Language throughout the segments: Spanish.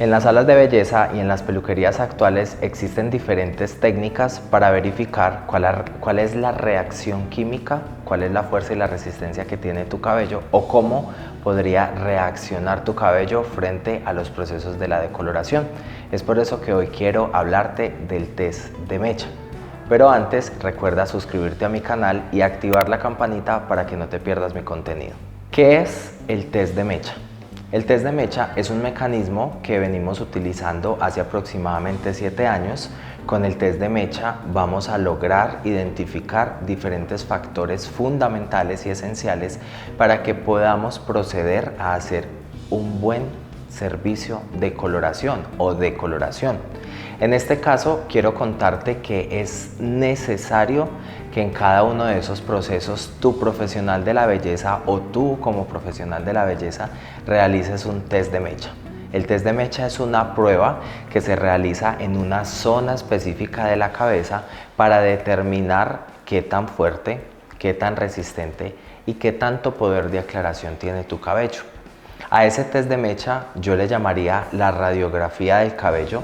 En las salas de belleza y en las peluquerías actuales existen diferentes técnicas para verificar cuál es la reacción química, cuál es la fuerza y la resistencia que tiene tu cabello o cómo podría reaccionar tu cabello frente a los procesos de la decoloración. Es por eso que hoy quiero hablarte del test de mecha. Pero antes, recuerda suscribirte a mi canal y activar la campanita para que no te pierdas mi contenido. ¿Qué es el test de mecha? El test de mecha es un mecanismo que venimos utilizando hace aproximadamente 7 años. Con el test de mecha vamos a lograr identificar diferentes factores fundamentales y esenciales para que podamos proceder a hacer un buen servicio de coloración o decoloración. En este caso quiero contarte que es necesario que en cada uno de esos procesos tu profesional de la belleza o tú como profesional de la belleza realices un test de mecha. El test de mecha es una prueba que se realiza en una zona específica de la cabeza para determinar qué tan fuerte, qué tan resistente y qué tanto poder de aclaración tiene tu cabello. A ese test de mecha yo le llamaría la radiografía del cabello,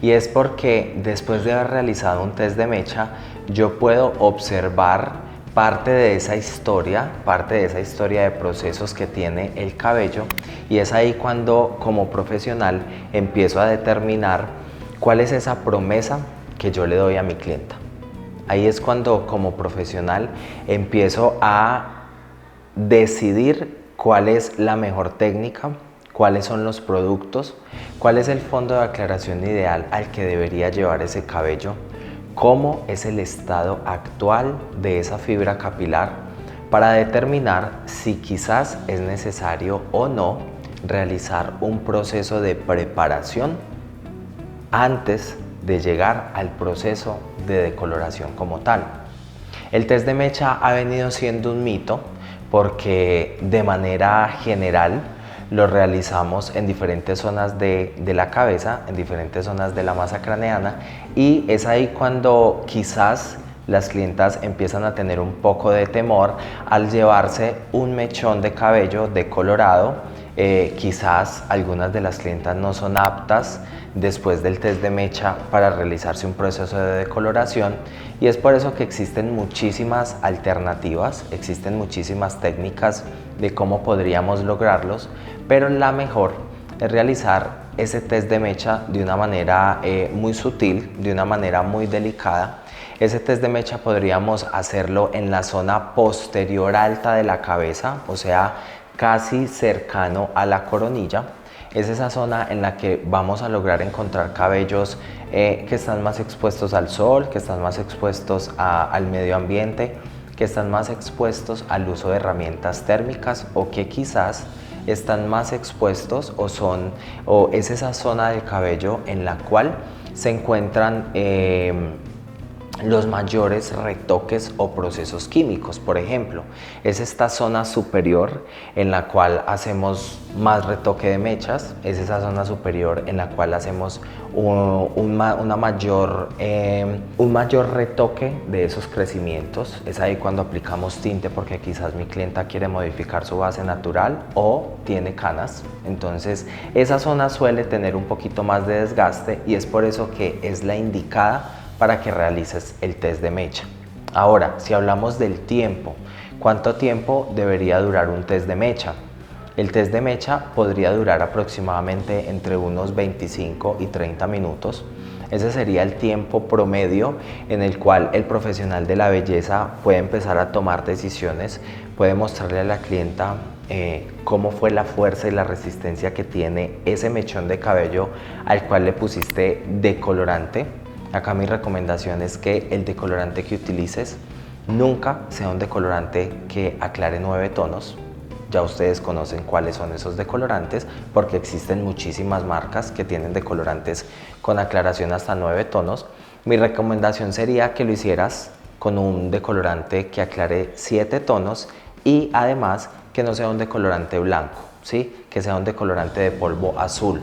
y es porque después de haber realizado un test de mecha yo puedo observar parte de esa historia de procesos que tiene el cabello, y es ahí cuando como profesional empiezo a determinar cuál es esa promesa que yo le doy a mi clienta. Ahí es cuando como profesional empiezo a decidir cuál es la mejor técnica, cuáles son los productos, cuál es el fondo de aclaración ideal al que debería llevar ese cabello, cómo es el estado actual de esa fibra capilar, para determinar si quizás es necesario o no realizar un proceso de preparación antes de llegar al proceso de decoloración como tal. El test de mecha ha venido siendo un mito porque de manera general lo realizamos en diferentes zonas de la cabeza, en diferentes zonas de la masa craneana, y es ahí cuando quizás las clientas empiezan a tener un poco de temor al llevarse un mechón de cabello decolorado. Quizás algunas de las clientas no son aptas después del test de mecha para realizarse un proceso de decoloración, y es por eso que existen muchísimas alternativas, existen muchísimas técnicas de cómo podríamos lograrlos, pero la mejor es realizar ese test de mecha de una manera muy sutil, de una manera muy delicada. Ese test de mecha podríamos hacerlo en la zona posterior alta de la cabeza, o sea, casi cercano a la coronilla. Es esa zona en la que vamos a lograr encontrar cabellos que están más expuestos al sol, que están más expuestos al medio ambiente, que están más expuestos al uso de herramientas térmicas, o que quizás están más expuestos o es esa zona del cabello en la cual se encuentran los mayores retoques o procesos químicos. Por ejemplo, es esta zona superior en la cual hacemos más retoque de mechas, es esa zona superior en la cual hacemos un mayor retoque de esos crecimientos. Es ahí cuando aplicamos tinte porque quizás mi clienta quiere modificar su base natural o tiene canas. Entonces esa zona suele tener un poquito más de desgaste, y es por eso que es la indicada para que realices el test de mecha. Ahora, si hablamos del tiempo, ¿cuánto tiempo debería durar un test de mecha? El test de mecha podría durar aproximadamente entre unos 25 y 30 minutos. Ese sería el tiempo promedio en el cual el profesional de la belleza puede empezar a tomar decisiones, puede mostrarle a la clienta cómo fue la fuerza y la resistencia que tiene ese mechón de cabello al cual le pusiste decolorante. Acá mi recomendación es que el decolorante que utilices nunca sea un decolorante que aclare 9 tonos. Ya ustedes conocen cuáles son esos decolorantes porque existen muchísimas marcas que tienen decolorantes con aclaración hasta 9 tonos. Mi recomendación sería que lo hicieras con un decolorante que aclare 7 tonos, y además que no sea un decolorante blanco, ¿sí? Que sea un decolorante de polvo azul.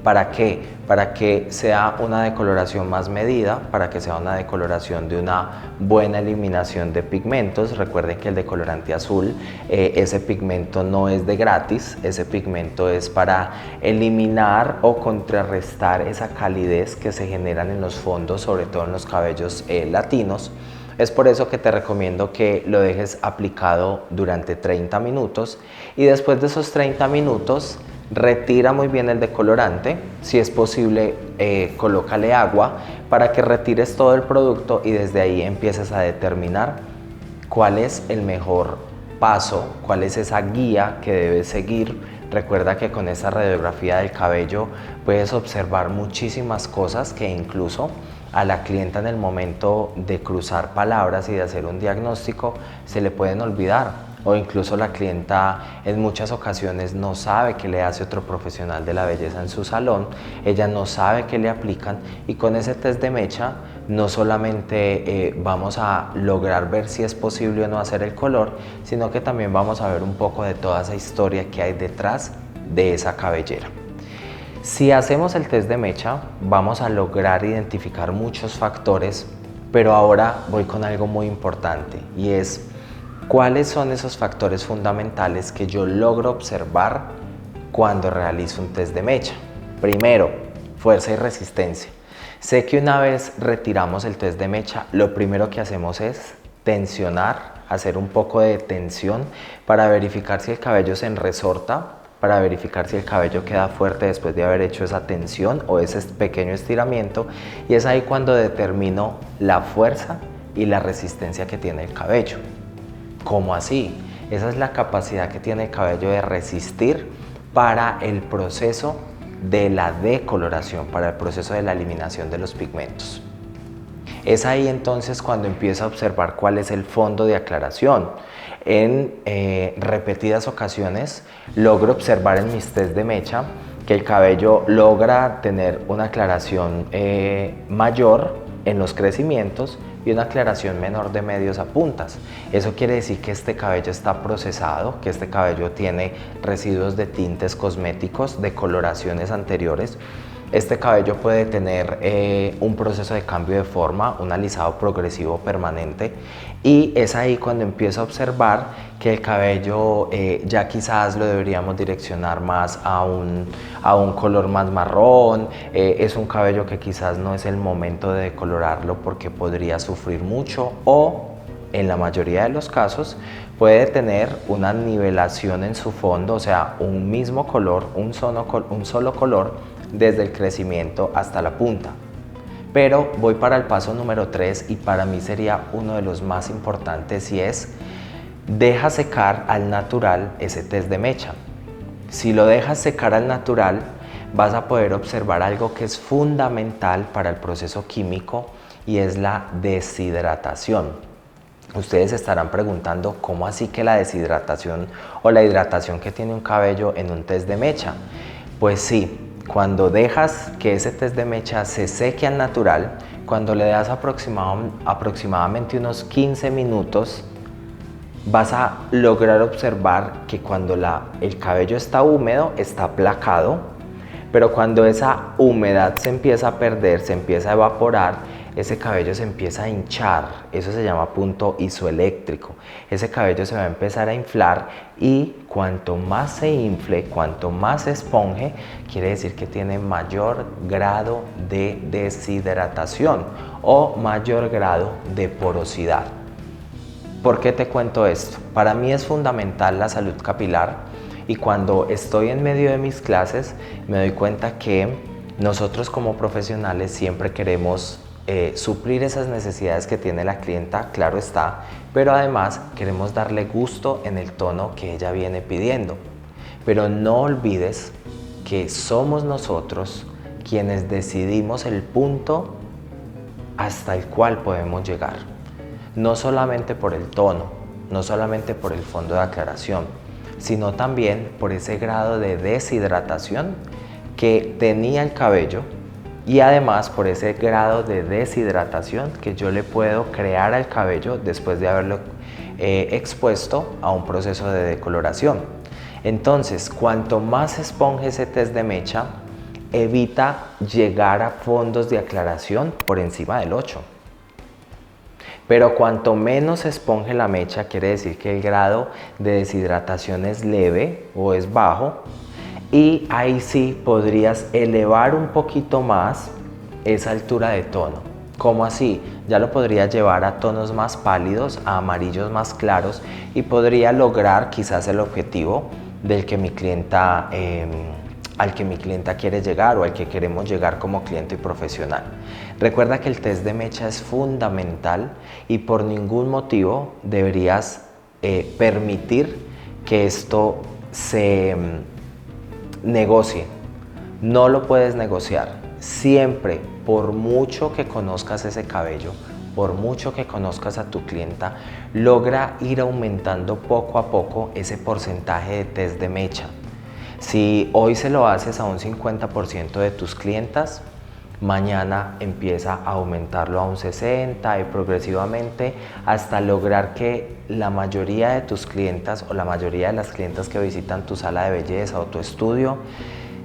¿Para qué? Para que sea una decoloración más medida, para que sea una decoloración de una buena eliminación de pigmentos. Recuerden que el decolorante azul, ese pigmento no es de gratis, ese pigmento es para eliminar o contrarrestar esa calidez que se generan en los fondos, sobre todo en los cabellos latinos. Es por eso que te recomiendo que lo dejes aplicado durante 30 minutos y después de esos 30 minutos retira muy bien el decolorante. Si es posible, colócale agua para que retires todo el producto y desde ahí empieces a determinar cuál es el mejor paso, cuál es esa guía que debes seguir. Recuerda que con esa radiografía del cabello puedes observar muchísimas cosas que incluso a la clienta en el momento de cruzar palabras y de hacer un diagnóstico se le pueden olvidar. O incluso la clienta en muchas ocasiones no sabe qué le hace otro profesional de la belleza en su salón, ella no sabe qué le aplican, y con ese test de mecha no solamente vamos a lograr ver si es posible o no hacer el color, sino que también vamos a ver un poco de toda esa historia que hay detrás de esa cabellera. Si hacemos el test de mecha, vamos a lograr identificar muchos factores, pero ahora voy con algo muy importante y es: ¿cuáles son esos factores fundamentales que yo logro observar cuando realizo un test de mecha? Primero, fuerza y resistencia. Sé que una vez retiramos el test de mecha, lo primero que hacemos es tensionar, hacer un poco de tensión para verificar si el cabello se enresorta, para verificar si el cabello queda fuerte después de haber hecho esa tensión o ese pequeño estiramiento, y es ahí cuando determino la fuerza y la resistencia que tiene el cabello. ¿Cómo así? Esa es la capacidad que tiene el cabello de resistir para el proceso de la decoloración, para el proceso de la eliminación de los pigmentos. Es ahí entonces cuando empiezo a observar cuál es el fondo de aclaración. En repetidas ocasiones logro observar en mis test de mecha que el cabello logra tener una aclaración mayor en los crecimientos y una aclaración menor de medios a puntas. Eso quiere decir que este cabello está procesado, que este cabello tiene residuos de tintes cosméticos, de coloraciones anteriores. Este cabello puede tener un proceso de cambio de forma, un alisado progresivo permanente, y es ahí cuando empiezo a observar que el cabello ya quizás lo deberíamos direccionar más a un color más marrón. Es un cabello que quizás no es el momento de decolorarlo porque podría sufrir mucho, o en la mayoría de los casos puede tener una nivelación en su fondo, o sea, un mismo color, un solo color desde el crecimiento hasta la punta. Pero voy para el paso número 3 y para mí sería uno de los más importantes, y es: deja secar al natural ese test de mecha. Si lo dejas secar al natural, vas a poder observar algo que es fundamental para el proceso químico, y es la deshidratación. Ustedes se estarán preguntando, ¿cómo así que la deshidratación o la hidratación que tiene un cabello en un test de mecha? Pues sí, cuando dejas que ese test de mecha se seque al natural, cuando le das aproximadamente unos 15 minutos, vas a lograr observar que cuando el cabello está húmedo, está aplacado, pero cuando esa humedad se empieza a perder, se empieza a evaporar, ese cabello se empieza a hinchar. Eso se llama punto isoeléctrico. Ese cabello se va a empezar a inflar, y cuanto más se infle, cuanto más se esponje, quiere decir que tiene mayor grado de deshidratación o mayor grado de porosidad. ¿Por qué te cuento esto? Para mí es fundamental la salud capilar, y cuando estoy en medio de mis clases me doy cuenta que nosotros como profesionales siempre queremos suplir esas necesidades que tiene la clienta, claro está, pero además queremos darle gusto en el tono que ella viene pidiendo. Pero no olvides que somos nosotros quienes decidimos el punto hasta el cual podemos llegar. No solamente por el tono, no solamente por el fondo de aclaración, sino también por ese grado de deshidratación que tenía el cabello, y además por ese grado de deshidratación que yo le puedo crear al cabello después de haberlo expuesto a un proceso de decoloración. Entonces, cuanto más esponje ese test de mecha, evita llegar a fondos de aclaración por encima del 8. Pero cuanto menos esponje la mecha, quiere decir que el grado de deshidratación es leve o es bajo, y ahí sí podrías elevar un poquito más esa altura de tono. ¿Cómo así? Ya lo podría llevar a tonos más pálidos, a amarillos más claros, y podría lograr quizás el objetivo del que mi clienta, al que mi clienta quiere llegar o al que queremos llegar como cliente y profesional. Recuerda que el test de mecha es fundamental y por ningún motivo deberías permitir que esto se negocie. No lo puedes negociar. Siempre, por mucho que conozcas ese cabello, por mucho que conozcas a tu clienta, logra ir aumentando poco a poco ese porcentaje de test de mecha. Si hoy se lo haces a un 50% de tus clientas, mañana empieza a aumentarlo a un 60% y progresivamente hasta lograr que la mayoría de tus clientas o la mayoría de las clientas que visitan tu sala de belleza o tu estudio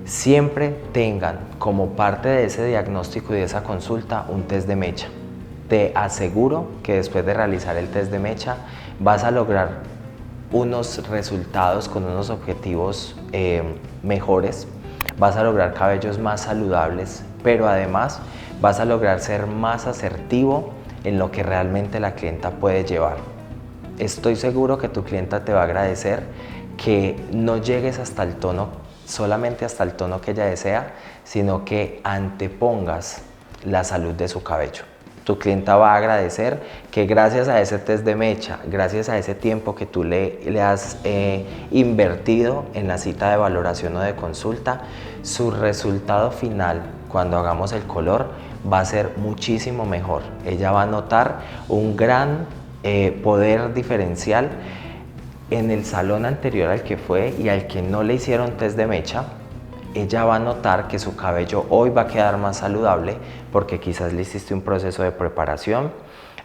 siempre tengan como parte de ese diagnóstico y de esa consulta un test de mecha. Te aseguro que después de realizar el test de mecha vas a lograr unos resultados con unos objetivos mejores, vas a lograr cabellos más saludables, pero además vas a lograr ser más asertivo en lo que realmente la clienta puede llevar. Estoy seguro que tu clienta te va a agradecer que no llegues hasta el tono, solamente hasta el tono que ella desea, sino que antepongas la salud de su cabello. Tu clienta va a agradecer que gracias a ese test de mecha, gracias a ese tiempo que tú le has invertido en la cita de valoración o de consulta, su resultado final cuando hagamos el color va a ser muchísimo mejor. Ella va a notar un gran poder diferencial en el salón anterior al que fue y al que no le hicieron test de mecha. Ella va a notar que su cabello hoy va a quedar más saludable porque quizás le hiciste un proceso de preparación,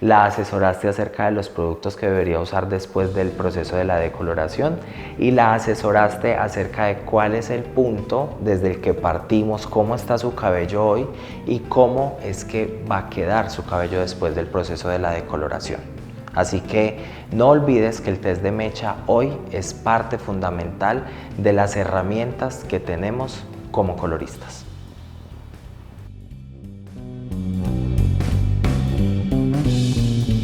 la asesoraste acerca de los productos que debería usar después del proceso de la decoloración y la asesoraste acerca de cuál es el punto desde el que partimos, cómo está su cabello hoy y cómo es que va a quedar su cabello después del proceso de la decoloración. Así que no olvides que el test de mecha hoy es parte fundamental de las herramientas que tenemos como coloristas.